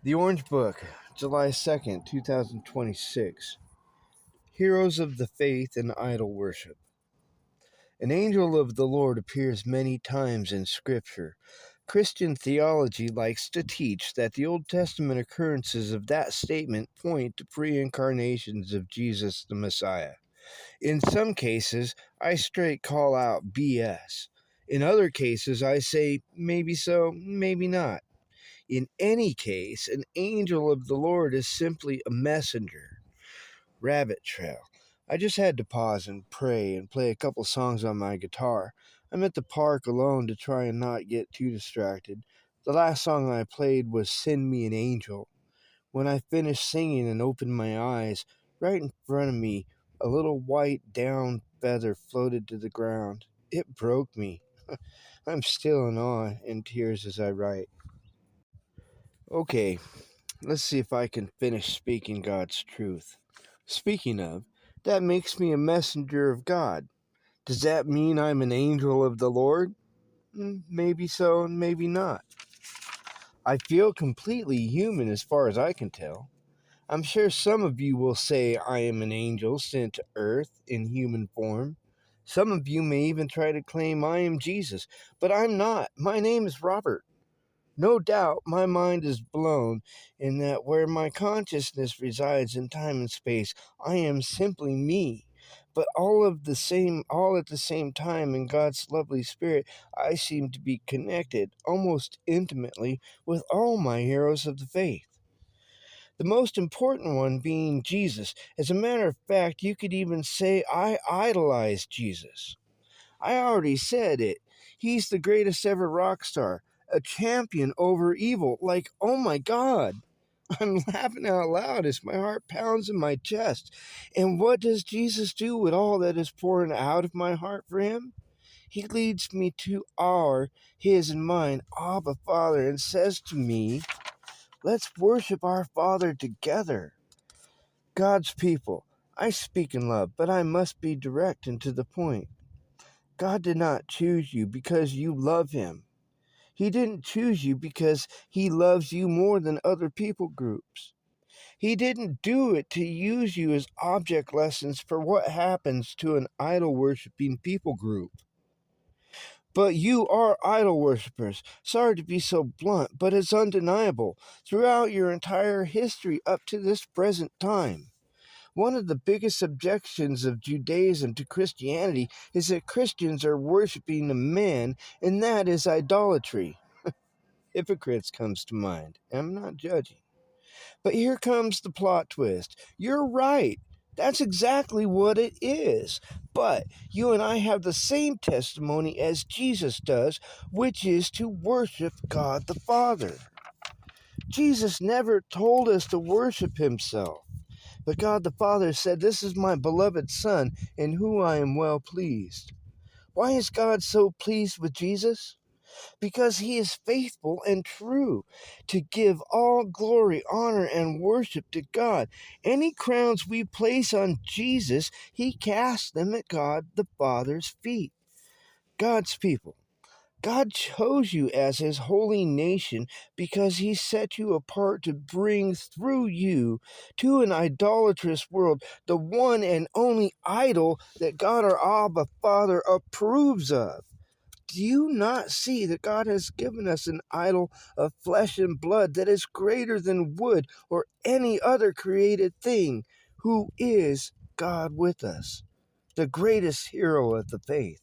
The Orange Book, July 2nd, 2026. Heroes of the Faith and Idol Worship. An angel of the Lord appears many times in Scripture. Christian theology likes to teach that the Old Testament occurrences of that statement point to pre-incarnations of Jesus the Messiah. In some cases, I straight call out BS. In other cases, I say maybe so, maybe not. In any case, an angel of the Lord is simply a messenger. Rabbit Trail. I just had to pause and pray and play a couple songs on my guitar. I'm at the park alone to try and not get too distracted. The last song I played was Send Me an Angel. When I finished singing and opened my eyes, right in front of me, a little white down feather floated to the ground. It broke me. I'm still in awe and tears as I write. Okay, let's see if I can finish speaking God's truth. Speaking of, that makes me a messenger of God. Does that mean I'm an angel of the Lord? Maybe so, and maybe not. I feel completely human as far as I can tell. I'm sure some of you will say I am an angel sent to earth in human form. Some of you may even try to claim I am Jesus, but I'm not. My name is Robert. No doubt my mind is blown in that where my consciousness resides in time and space, I am simply me. But all at the same time in God's lovely spirit, I seem to be connected almost intimately with all my heroes of the faith. The most important one being Jesus. As a matter of fact, you could even say I idolize Jesus. I already said it. He's the greatest ever rock star, a champion over evil. Like, oh my God. I'm laughing out loud as my heart pounds in my chest. And what does Jesus do with all that is pouring out of my heart for him? He leads me to his and mine, Abba Father, and says to me, let's worship our Father together. God's people, I speak in love, but I must be direct and to the point. God did not choose you because you love him. He didn't choose you because he loves you more than other people groups. He didn't do it to use you as object lessons for what happens to an idol-worshiping people group. But you are idol worshippers. Sorry to be so blunt, but it's undeniable throughout your entire history up to this present time. One of the biggest objections of Judaism to Christianity is that Christians are worshiping a man, and that is idolatry. Hypocrites comes to mind. I'm not judging. But here comes the plot twist. You're right. That's exactly what it is. But you and I have the same testimony as Jesus does, which is to worship God the Father. Jesus never told us to worship himself. But God the Father said, this is my beloved Son, in whom I am well pleased. Why is God so pleased with Jesus? Because he is faithful and true to give all glory, honor, and worship to God. Any crowns we place on Jesus, he casts them at God the Father's feet. God's people. God chose you as his holy nation because he set you apart to bring through you to an idolatrous world the one and only idol that God our Abba Father approves of. Do you not see that God has given us an idol of flesh and blood that is greater than wood or any other created thing, who is God with us, the greatest hero of the faith?